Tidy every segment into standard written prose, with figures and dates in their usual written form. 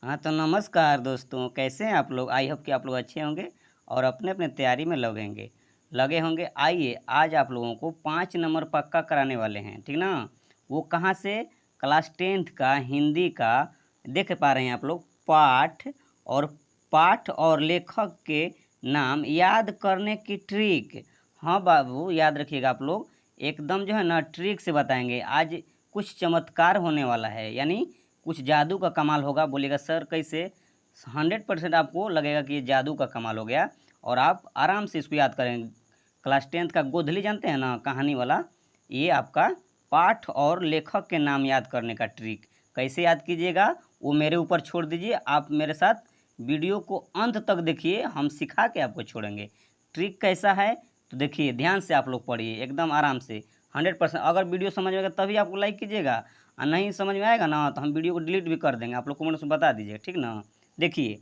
हाँ तो नमस्कार दोस्तों, कैसे हैं आप लोग। आई होप कि आप लोग अच्छे होंगे और अपने अपने तैयारी में लगे होंगे। आइए आज आप लोगों को 5 नंबर पक्का कराने वाले हैं, ठीक ना। वो कहाँ से, क्लास 10th का हिंदी का। देख पा रहे हैं आप लोग, पाठ और लेखक के नाम याद करने की ट्रिक। हाँ बाबू, याद रखिएगा आप लोग, एकदम जो है ना ट्रिक से बताएंगे। आज कुछ चमत्कार होने वाला है, यानी कुछ जादू का कमाल होगा। बोलिएगा सर कैसे। 100% आपको लगेगा कि ये जादू का कमाल हो गया और आप आराम से इसको याद करेंगे। क्लास 10th का गोधली जानते हैं ना, कहानी वाला। ये आपका पाठ और लेखक के नाम याद करने का ट्रिक। कैसे याद कीजिएगा वो मेरे ऊपर छोड़ दीजिए। आप मेरे साथ वीडियो को अंत तक देखिए, हम सिखा के आपको छोड़ेंगे। ट्रिक कैसा है तो देखिए, ध्यान से आप लोग पढ़िए एकदम आराम से। 100%। अगर वीडियो समझ में आएगा तभी आपको लाइक कीजिएगा, और नहीं समझ में आएगा ना तो हम वीडियो को डिलीट भी कर देंगे। आप लोग कमेंट में बता दीजिए, ठीक ना। देखिए,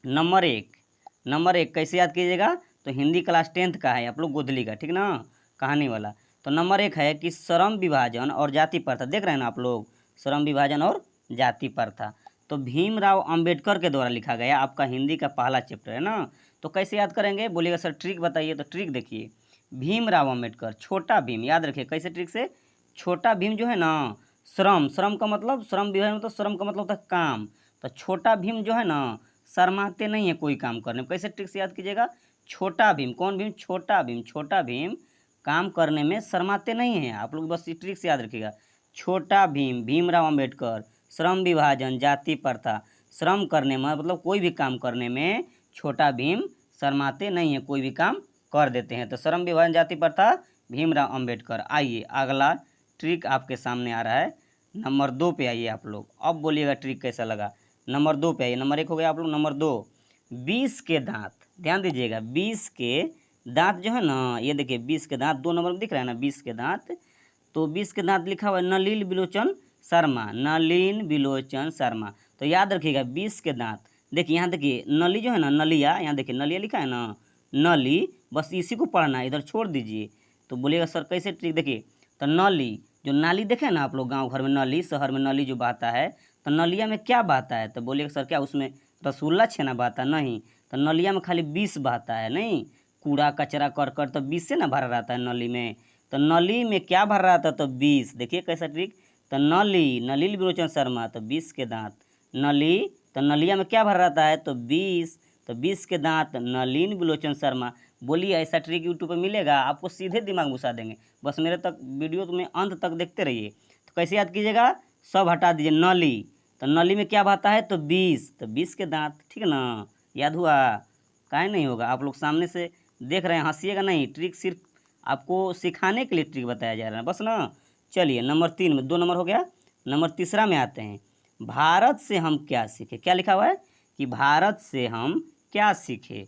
नंबर एक कैसे याद कीजिएगा। तो हिंदी क्लास 10th का है, आप लोग गोधली का, ठीक ना, कहानी वाला। तो नंबर 1 है कि श्रम विभाजन और जाति प्रथा। देख रहे हैं ना आप लोग, श्रम विभाजन और जाति प्रथा। तो भीमराव अंबेडकर के द्वारा लिखा गया आपका हिंदी का पहला चैप्टर है ना। तो कैसे याद करेंगे बोलिएगा सर, ट्रिक बताइए। तो ट्रिक देखिए, भीमराव अंबेडकर, छोटा भीम, याद रखिए कैसे ट्रिक से। छोटा भीम जो है ना, श्रम का मतलब, श्रम विभाजन मतलब श्रम का मतलब होता है काम। तो छोटा भीम जो है ना, शर्माते नहीं है कोई काम करने में। कैसे ट्रिक से याद कीजिएगा। छोटा भीम, कौन भीम, छोटा भीम काम करने में शर्माते नहीं हैं। आप लोग बस इस ट्रिक से याद रखिएगा। छोटा भीम, भीमराव अंबेडकर, श्रम विभाजन, जाति प्रथा। श्रम करने में मतलब कोई भी काम करने में छोटा भीम शर्माते नहीं है, कोई भी काम कर देते हैं। तो श्रम विभाजन, जाति प्रथा, भीमराव अंबेडकर। आइए अगला ट्रिक आपके सामने आ रहा है। नंबर 2 पे आइए आप लोग, अब बोलिएगा ट्रिक कैसा लगा। नंबर 2 पे आइए। नंबर 1 हो गया आप लोग, नंबर 2 20 के दांत। ध्यान दीजिएगा, 20 के दांत जो है ना, ये देखिए 20 के दांत 2 नंबर में दिख रहा है ना, 20 के दांत। तो 20 के दांत लिखा हुआ है नलिन बिलोचन शर्मा, नलिन बिलोचन शर्मा। तो याद रखिएगा 20 के दांत। देखिए यहाँ देखिए नली जो है ना, नलिया, यहाँ देखिए नलिया लिखा है ना, नली, बस इसी को पढ़ना है, इधर छोड़ दीजिए। तो बोलिएगा सर कैसे ट्रिक। देखिए, तो नली, जो नाली देखे ना आप लोग, गांव घर में नली, शहर में नली जो बहता है, तो नलिया में क्या बहता है। तो बोलिएगा सर क्या उसमें रसगुल्ला छेना बहता, नहीं। तो नलिया में खाली 20 बहता है, नहीं। कूड़ा कचरा कर तो 20 से ना भरा रहता है नली में। तो नली में क्या भर रहा था, तो 20। देखिए कैसा ट्रिक। तो नली, नलिन बिलोचन शर्मा, तो 20 के दांत। नली, तो नलिया में क्या भर रहता है, तो 20। तो 20 के दांत नलिन बिलोचन शर्मा। बोलिए ऐसा ट्रिक यूट्यूब पे मिलेगा, आपको सीधे दिमाग में घुसा देंगे। बस मेरे तक वीडियो में अंत तक देखते रहिए। तो कैसे याद कीजिएगा, सब हटा दीजिए। नली, तो नली में क्या बहता है, तो 20। तो 20 के दांत, ठीक है ना। याद हुआ, काहे नहीं होगा। आप लोग सामने से देख रहे हैं, हंसिएगा नहीं। ट्रिक सिर्फ आपको सिखाने के लिए ट्रिक बताया जा रहा है, बस ना। चलिए नंबर 3 में, 2 नंबर हो गया। नंबर तीसरा में आते हैं। भारत से हम क्या सीखे। क्या लिखा हुआ है कि भारत से हम क्या सीखे।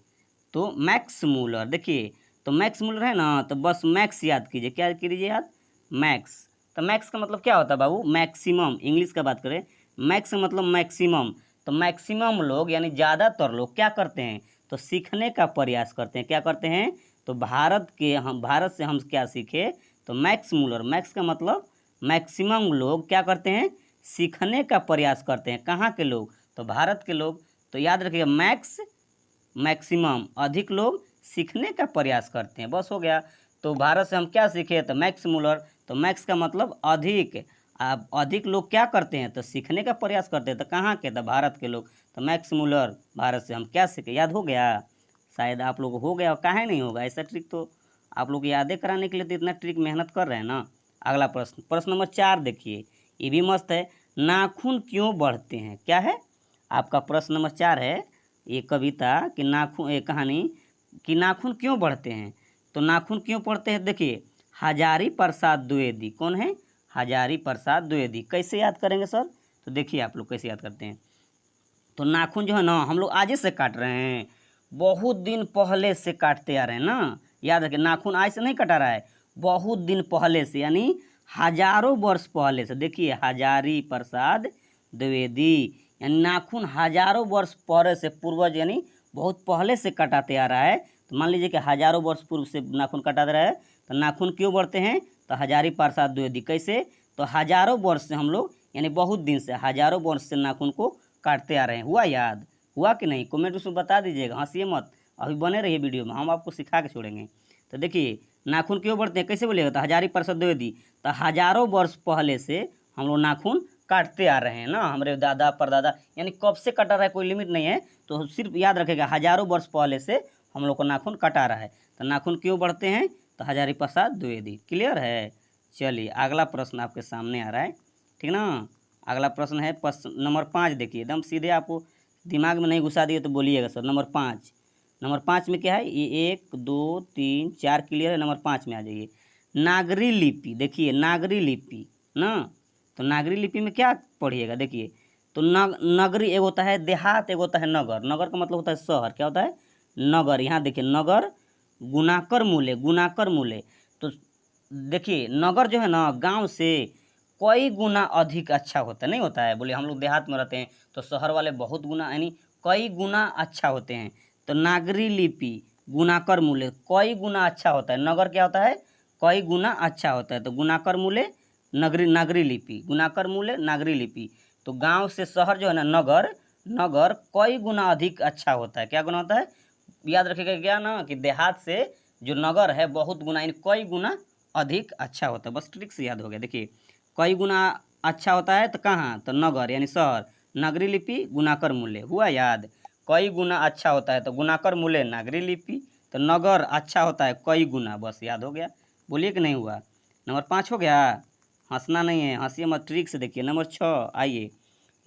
तो मैक्स मूलर, देखिए, तो मैक्स मूलर है ना, तो बस मैक्स याद कीजिए। क्या कीजिए याद, मैक्स। तो मैक्स का मतलब क्या होता है बाबू, मैक्सिमम। इंग्लिश का बात करें, मैक्स मतलब मैक्सिमम। तो मैक्सिमम लोग यानी ज़्यादातर लोग क्या करते हैं, तो सीखने का प्रयास करते हैं। क्या करते हैं, तो भारत से हम क्या सीखे। तो मैक्स मूलर, मैक्स का मतलब मैक्सिमम लोग क्या करते हैं, सीखने का प्रयास करते हैं। कहाँ के लोग, तो भारत के लोग। तो याद रखिएगा मैक्स, मैक्सिमम, अधिक लोग सीखने का प्रयास करते हैं, बस हो गया। तो भारत से हम क्या सीखे, तो मैक्स मूलर। तो मैक्स का मतलब अधिक। अब अधिक लोग क्या करते हैं, तो सीखने का प्रयास करते हैं। तो कहाँ के, तो भारत के लोग। तो मैक्स मूलर, भारत से हम क्या सीखे। याद हो गया, शायद आप लोग हो गया, और काहे नहीं होगा। ऐसा ट्रिक तो आप लोग यादें कराने के लिए तो इतना ट्रिक मेहनत कर रहे हैं ना। अगला प्रश्न, प्रश्न नंबर 4 देखिए, ये भी मस्त है। नाखून क्यों बढ़ते हैं। क्या है आपका प्रश्न नंबर 4 है, ये कविता कि नाखून, ये कहानी कि नाखून क्यों बढ़ते हैं। तो नाखून क्यों पड़ते हैं, देखिए, हजारी प्रसाद द्विवेदी। कौन है, हजारी प्रसाद द्विवेदी। कैसे याद करेंगे सर, तो देखिए आप लोग कैसे याद करते हैं। तो नाखून जो है ना, हम लोग आज से काट रहे हैं, बहुत दिन पहले से काटते आ रहे हैं ना। याद रखिए, नाखून आज से नहीं कटा रहा है, बहुत दिन पहले से, यानी हजारों वर्ष पहले से। देखिए, हजारी प्रसाद द्विवेदी, यानी नाखून हजारों वर्ष पहले से, पूर्वज यानी बहुत पहले से कटाते आ रहा है। तो मान लीजिए कि हजारों वर्ष पूर्व से नाखून कटा दे रहा है। तो नाखून क्यों बढ़ते हैं, तो हजारी प्रसाद द्विवेदी। कैसे, तो हजारों वर्ष से हम लोग, यानी बहुत दिन से, हजारों वर्ष से नाखून को काटते आ रहे हैं। हुआ याद? हुआ कि नहीं? कमेंट उसमें बता दीजिएगा, हंसिए मत, अभी बने रहिए वीडियो में, हम आपको सिखा के छोड़ेंगे। तो देखिए नाखून क्यों बढ़ते हैं, कैसे बोलिएगा? तो हजारी परसत द्विवेदी, तो हजारों वर्ष पहले से हम लोग नाखून काटते आ रहे हैं ना, हमारे दादा परदादा, यानी कब से कटा रहा है कोई लिमिट नहीं है, तो सिर्फ याद रखेगा हजारों वर्ष पहले से हम लोग को नाखून कटा रहा है। तो नाखून क्यों बढ़ते हैं? तो हजारी प्रसाद द्विवेदी। क्लियर है? चलिए अगला प्रश्न आपके सामने आ रहा है, ठीक ना। अगला प्रश्न है नंबर 5। देखिए एकदम सीधे, आपको दिमाग में नहीं घुसा दिए तो बोलिएगा सर। नंबर 5, नंबर 5 में क्या है? ये 1 2 3 4 क्लियर है, नंबर 5 में आ जाइए। नागरी लिपि, देखिए नागरी लिपि ना, तो नागरी लिपि में क्या पढ़िएगा? देखिए तो नगरी एक होता है देहात, एक होता है नगर। नगर का मतलब होता है शहर, क्या होता है? नगर। यहाँ देखिए नगर गुणाकर मूले, गुणाकर मूले। तो देखिए नगर जो है ना, गांव से कई गुना अधिक अच्छा होता है, नहीं होता है? बोले हम लोग देहात में रहते हैं तो शहर वाले बहुत गुना यानी कई गुना अच्छा होते हैं। तो नागरी लिपि गुणाकर मूले कई गुना अच्छा होता है। नगर क्या होता है? कई गुना अच्छा होता है। तो गुणाकर मूले नगरी, नागरी लिपि, गुणाकर मूले नागरी लिपि। तो गांव से शहर जो है ना, नगर, नगर कई गुना अधिक अच्छा होता है। क्या गुना होता है? याद रखिएगा क्या ना, कि देहात से जो नगर है बहुत गुना यानी कई गुना अधिक अच्छा होता है। बस ट्रिक से याद हो गया। देखिए कई गुना अच्छा होता है तो कहाँ? तो नगर यानी शहर, नागरी लिपि गुणाकर मूल्य। हुआ याद? कई गुना अच्छा होता है तो गुणाकर मूल्य नागरी लिपि, तो नगर अच्छा होता है कई गुना। बस याद हो गया? बोलिए कि नहीं हुआ? नंबर 5 हो गया। हंसना नहीं है, हंसिए मत, ट्रिक से देखिए। नंबर 6 आइए,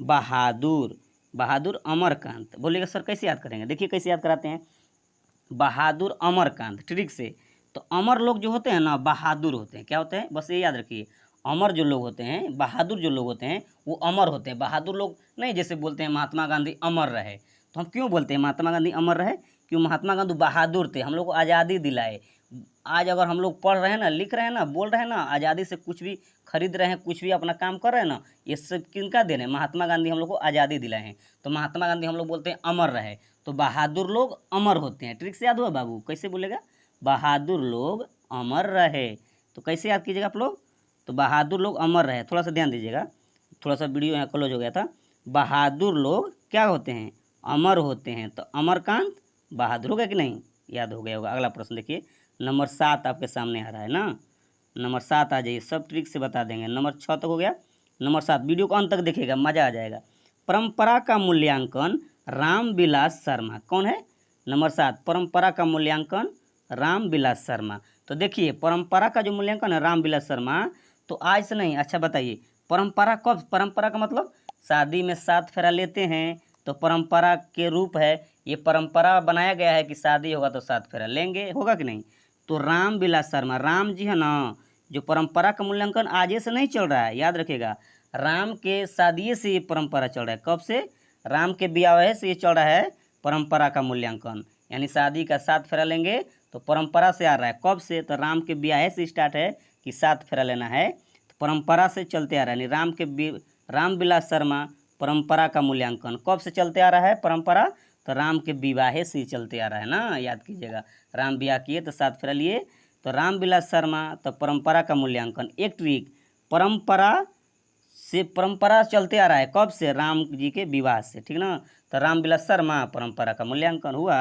बहादुर, बहादुर अमरकांत। बोलिएगा सर कैसे याद करेंगे? देखिए कैसे याद कराते हैं। बहादुर अमरकांत, ट्रिक से। तो अमर लोग जो होते हैं ना, बहादुर होते हैं। क्या होते हैं? बस ये याद रखिए, अमर जो लोग होते हैं, बहादुर जो लोग होते हैं वो अमर होते हैं। बहादुर लोग नहीं, जैसे बोलते हैं महात्मा गांधी अमर रहे, तो हम क्यों बोलते हैं महात्मा गांधी अमर रहे? क्यों? महात्मा गांधी बहादुर थे, हम लोग को आज़ादी दिलाए। आज अगर हम लोग पढ़ रहे हैं ना, लिख रहे हैं ना, बोल रहे हैं ना, आज़ादी से कुछ भी खरीद रहे हैं, कुछ भी अपना काम कर रहे हैं ना, ये सब किनका देन है? महात्मा गांधी हम लोग को आज़ादी दिलाए हैं। तो महात्मा गांधी हम लोग बोलते हैं अमर रहे। तो बहादुर लोग अमर होते हैं। ट्रिक से याद हुआ बाबू? कैसे बोलेगा? बहादुर लोग अमर रहे। तो कैसे याद कीजिएगा आप लोग? तो बहादुर लोग अमर रहे। थोड़ा सा ध्यान दीजिएगा, थोड़ा सा वीडियो यहाँ क्लोज हो गया था। बहादुर लोग क्या होते हैं? अमर होते हैं। तो अमरकांत बहादुर, हो गया कि नहीं? याद हो गया होगा। अगला प्रश्न देखिए, नंबर 7 आपके सामने आ रहा है ना। नंबर 7 आ जाइए, सब ट्रिक से बता देंगे। नंबर 6 तक हो गया, नंबर 7 वीडियो को अंत तक देखिएगा, मज़ा आ जाएगा। परंपरा का मूल्यांकन रामविलास शर्मा। कौन है? नंबर 7, परंपरा का मूल्यांकन रामविलास शर्मा। तो देखिए परंपरा का जो मूल्यांकन है रामविलास शर्मा, तो आज से नहीं। अच्छा बताइए परंपरा कब? परंपरा का मतलब शादी में 7 फेरा लेते हैं, तो परंपरा के रूप है। ये परंपरा बनाया गया है कि शादी होगा तो 7 फेरा लेंगे, होगा कि नहीं? तो रामविलास शर्मा, राम जी है ना, जो परंपरा का मूल्यांकन आज से नहीं चल रहा है, याद रखिएगा। राम के शादी से ये परंपरा चल रहा है। कब से? राम के ब्याह से ये चल रहा है परंपरा का मूल्यांकन, यानी शादी का 7 फेरा लेंगे तो परंपरा से आ रहा है। कब से? तो राम के ब्याह से स्टार्ट है कि 7 फेरा लेना है, तो परंपरा से चलते आ रहा है। यानी रामविलास शर्मा परंपरा का मूल्यांकन कब से चलते आ रहा है? परंपरा, तो राम के विवाह से ही चलते आ रहा है ना, याद कीजिएगा। राम ब्याह किए तो 7 फेरा लिए, तो रामविलास शर्मा तो परंपरा का मूल्यांकन। एक ट्रिक, परंपरा से परंपरा चलते आ रहा है कब से? राम जी के विवाह से, ठीक ना। तो रामविलास शर्मा परंपरा का मूल्यांकन हुआ।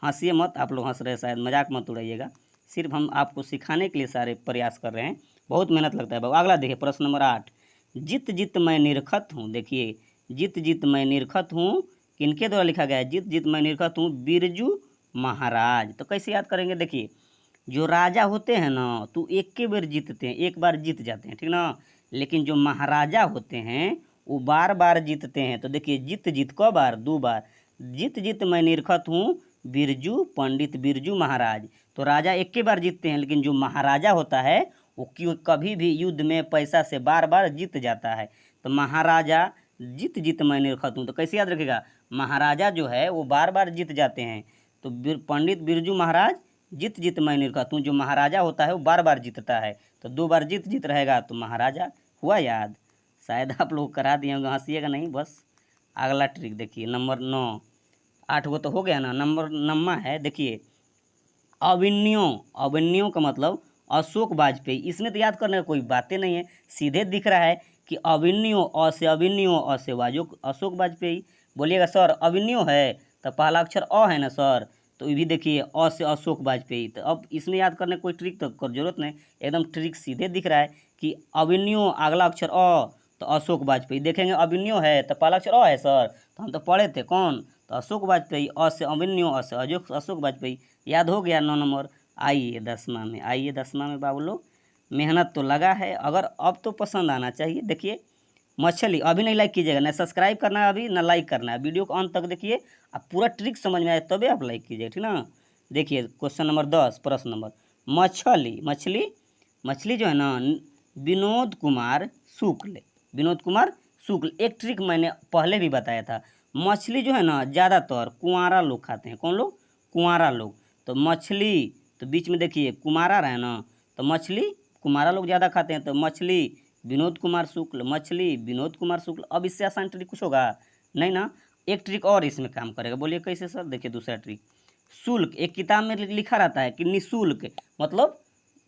हंसिए मत, आप लोग हंस रहे शायद, मजाक मत उड़ाइएगा, सिर्फ हम आपको सिखाने के लिए सारे प्रयास कर रहे हैं, बहुत मेहनत लगता है बाबू। अगला देखिए प्रश्न नंबर 8, जित जित मैं निरखत हूँ। देखिए जित जित मैं निरखत हूँ किनके द्वारा लिखा गया है? जित जित मैं निरखत हूँ बिरजू महाराज। तो कैसे याद करेंगे? देखिए जो राजा होते हैं ना, तो एक के बार जीतते हैं, एक बार जीत जाते हैं, ठीक ना। लेकिन जो महाराजा होते हैं वो बार बार जीतते हैं। तो देखिए जित जीत क बार? 2 बार। जित जित मैं निरखत हूँ बिरजू, पंडित बिरजू महाराज। तो राजा एक के बार जीतते हैं, लेकिन जो महाराजा होता है वो क्यों कभी भी युद्ध में पैसा से बार बार जीत जाता है। तो महाराजा जित जित मैं निरखत हूँ, तो कैसे याद रखेगा? महाराजा जो है वो बार बार जीत जाते हैं। तो पंडित बिरजू महाराज जित जित मैं निरखत हूँ, जो महाराजा होता है वो बार बार जीतता है। तो 2 बार जीत जीत रहेगा तो महाराजा। हुआ याद? शायद आप लोग करा दिए होंगे, हंसिएगा नहीं बस। अगला ट्रिक देखिए नंबर 9, 8 गो तो हो गया ना। नंबर 9 है, देखिए अभिन्यो। अभिन्यो का मतलब अशोक वाजपेयी। इसमें तो याद करने का कोई बातें नहीं है, सीधे दिख रहा है कि अभिन्यो, अ से अभिन्यो, अ से अशोक वाजपेयी। बोलिएगा सर अभिन्यो है तो पहला अक्षर अ है ना सर, तो ये भी देखिए अ से अशोक वाजपेयी। तो अब इसमें याद करने कोई ट्रिक तो जरूरत नहीं, एकदम ट्रिक सीधे दिख रहा है कि अभिन्यो अगला अक्षर अ तो अशोक वाजपेयी। देखेंगे अभिन्यो है तो पहला अक्षर अ है सर, तो हम तो पढ़े थे कौन, तो अशोक वाजपेयी। अ से अभिन्यो, अ से अशोक वाजपेयी। याद हो गया 9 नंबर। आइए 10वां में, आइए 10वां में बाबू लोग, मेहनत तो लगा है, अगर अब तो पसंद आना चाहिए। देखिए मछली, अभी नहीं लाइक कीजिएगा, ना सब्सक्राइब करना है अभी, ना लाइक करना है। वीडियो को अंत तक देखिए, अब पूरा ट्रिक समझ में आए तभी आप लाइक कीजिए, ठीक ना। देखिए क्वेश्चन नंबर 10, प्रश्न नंबर, मछली, मछली, मछली जो है ना, विनोद कुमार शुक्ल, विनोद कुमार शुक्ल। एक ट्रिक मैंने पहले भी बताया था, मछली जो है ना ज़्यादातर कुंवारा लोग खाते हैं। कौन लोग, कुंवारा लोग। तो मछली, तो बीच में देखिए कुमारा रहा ना, तो मछली कुमारा लोग ज़्यादा खाते हैं, तो मछली विनोद कुमार शुक्ल, मछली विनोद कुमार शुक्ल। अब इससे आसान ट्रिक कुछ होगा नहीं ना। एक ट्रिक और इसमें काम करेगा, बोलिए कैसे सर। देखिए दूसरा ट्रिक, शुल्क। एक किताब में लिखा रहता है कि निःशुल्क मतलब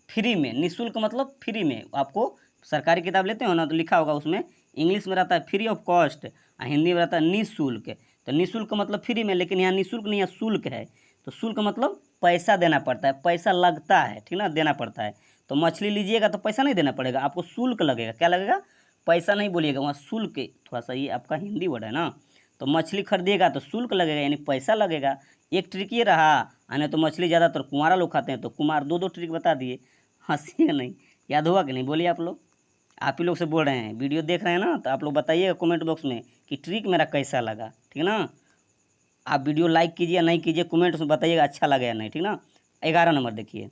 फ्री में, निःशुल्क मतलब फ्री में। आपको सरकारी किताब लेते हो ना तो लिखा होगा उसमें, इंग्लिश में रहता है फ्री ऑफ कॉस्ट, और हिंदी में रहता है निःशुल्क। तो निःशुल्क मतलब फ्री में, लेकिन यहाँ निःशुल्क नहीं है, शुल्क है। तो शुल्क मतलब पैसा देना पड़ता है, पैसा लगता है, ठीक ना, देना पड़ता है। तो मछली लीजिएगा तो पैसा नहीं देना पड़ेगा, आपको शुल्क लगेगा। क्या लगेगा, पैसा नहीं बोलिएगा, वहाँ शुल्क, थोड़ा सा ये आपका हिंदी वर्ड है ना। तो मछली खरीदिएगा तो शुल्क लगेगा, यानी पैसा लगेगा। एक ट्रिक ये रहा, यानी तो मछली ज़्यादातर कुंवारा लोग खाते हैं, तो कुमार दो ट्रिक बता दिए। हंसिएगा नहीं, याद हुआ कि नहीं, बोलिए आप लोग। आप ही लोग से बोल रहे हैं, वीडियो देख रहे हैं ना, तो आप लोग बताइएगा कमेंट बॉक्स में कि ट्रिक मेरा कैसा लगा, ठीक है ना। आप वीडियो लाइक कीजिए या नहीं कीजिए, कमेंट में बताइएगा अच्छा लगा या नहीं, ठीक ना। 11 नंबर देखिए,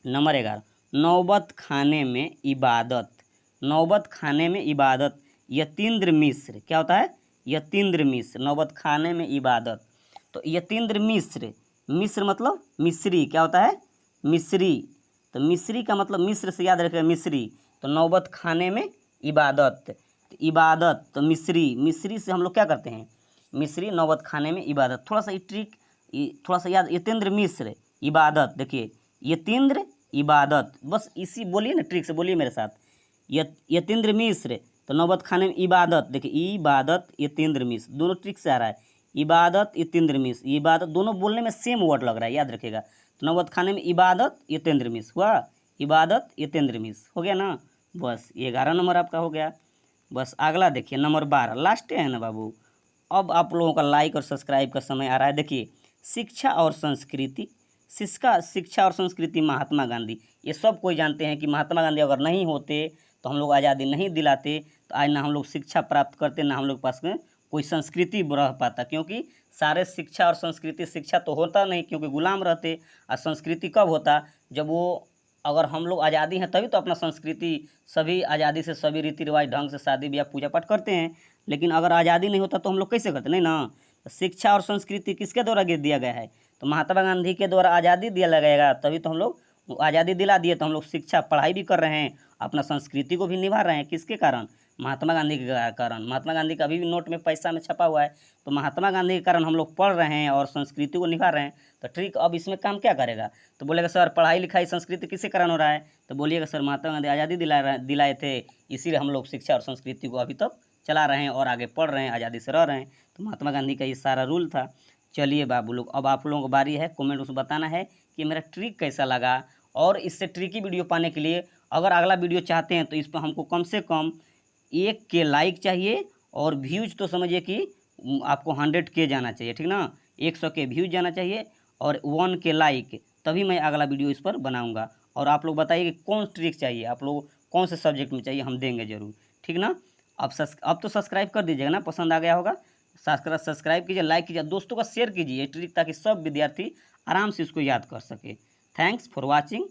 नंबर 11, नौबत खाने में इबादत, नौबत खाने में इबादत। यतीन्द्र मिश्र, क्या होता है, यतीन्द्र मिश्र, नौबत खाने में इबादत। तो यतीन्द्र मिश्र, मिश्र मतलब मिस्री, क्या होता है, मिस्री। तो मिस्री का मतलब मिस्र से याद रखिएगा, मिस्री। तो नौबत खाने में इबादत, तो इबादत तो मिस्री, मिस्री से हम लोग क्या करते हैं, मिस्री, नौबत खाने में इबादत। थोड़ा सा ये ट्रिक, थोड़ा सा याद, यतीन्द्र मिश्र इबादत। देखिए यतीन्द्र इबादत, बस इसी बोलिए ना, ट्रिक से बोलिए मेरे साथ, यतीन्द्र मिश्र, तो नौबत खाने में इबादत। देखिए इबादत यतीन्द्र मिश्र, दोनों ट्रिक से आ रहा है। इबादत यतीन्द्र मिश्र, इबादत, दोनों बोलने में सेम वर्ड लग रहा है, याद रखिएगा। तो नौबत खाने में इबादत यतीन्द्र मिश्र हुआ, इबादत यतीन्द्र मिश्र हो गया ना। बस ये 11 नंबर आपका हो गया। बस अगला देखिए नंबर 12, लास्ट है ना बाबू। अब आप लोगों का लाइक और सब्सक्राइब का समय आ रहा है। देखिए शिक्षा और संस्कृति, शिक्षा और संस्कृति, महात्मा गांधी। ये सब कोई जानते हैं कि महात्मा गांधी अगर नहीं होते तो हम लोग आज़ादी नहीं दिलाते, तो आज ना हम लोग शिक्षा प्राप्त करते, ना हम लोग के पास में कोई संस्कृति रह पाता। क्योंकि सारे शिक्षा और संस्कृति, शिक्षा तो होता नहीं क्योंकि गुलाम रहते, और संस्कृति कब होता, जब वो, अगर हम लोग आज़ादी हैं तभी तो अपना संस्कृति, सभी आज़ादी से सभी रीति रिवाज ढंग से शादी ब्याह पूजा पाठ करते हैं। लेकिन अगर आज़ादी नहीं होता तो हम लोग कैसे करते, नहीं ना। तो शिक्षा और संस्कृति किसके द्वारा दिया गया है, तो महात्मा गांधी के द्वारा आज़ादी दिया लगेगा, तभी तो हम लोग आज़ादी दिला दिए। तो हम लोग शिक्षा पढ़ाई भी कर रहे हैं, अपना संस्कृति को भी निभा रहे हैं, किसके कारण, महात्मा गांधी के कारण। महात्मा गांधी का अभी भी नोट में पैसा में छपा हुआ है, तो महात्मा गांधी के कारण हम लोग पढ़ रहे हैं और संस्कृति को निभा रहे हैं। तो ट्रिक अब इसमें काम क्या करेगा, तो बोलेगा सर पढ़ाई लिखाई संस्कृति किसके कारण हो रहा है, तो बोलिएगा सर महात्मा गांधी आज़ादी दिलाए थे, इसीलिए हम लोग शिक्षा और संस्कृति को अभी तक चला रहे हैं और आगे पढ़ रहे हैं, आज़ादी से रह रहे हैं। तो महात्मा गांधी का ये सारा रूल था। चलिए बाबू लोग, अब आप लोगों को बारी है कमेंट में बताना है कि मेरा ट्रिक कैसा लगा। और इससे ट्रिकी वीडियो पाने के लिए अगर अगला वीडियो चाहते हैं तो इस पर हमको कम से कम 1 के लाइक चाहिए, और व्यूज तो समझिए कि आपको 100 के जाना चाहिए, ठीक ना, 100 के व्यूज जाना चाहिए और 1 के लाइक, तभी मैं अगला वीडियो इस पर बनाऊंगा। और आप लोग बताइए कि कौन ट्रिक चाहिए, आप लोग कौन से सब्जेक्ट में चाहिए, हम देंगे ज़रूर, ठीक ना। अब तो सब्सक्राइब कर दीजिएगा ना, पसंद आ गया होगा, सब्सक्राइब कीजिए, लाइक कीजिए, दोस्तों का शेयर कीजिए ये ट्रिक, ताकि सब विद्यार्थी आराम से इसको याद कर सके। Thanks for watching.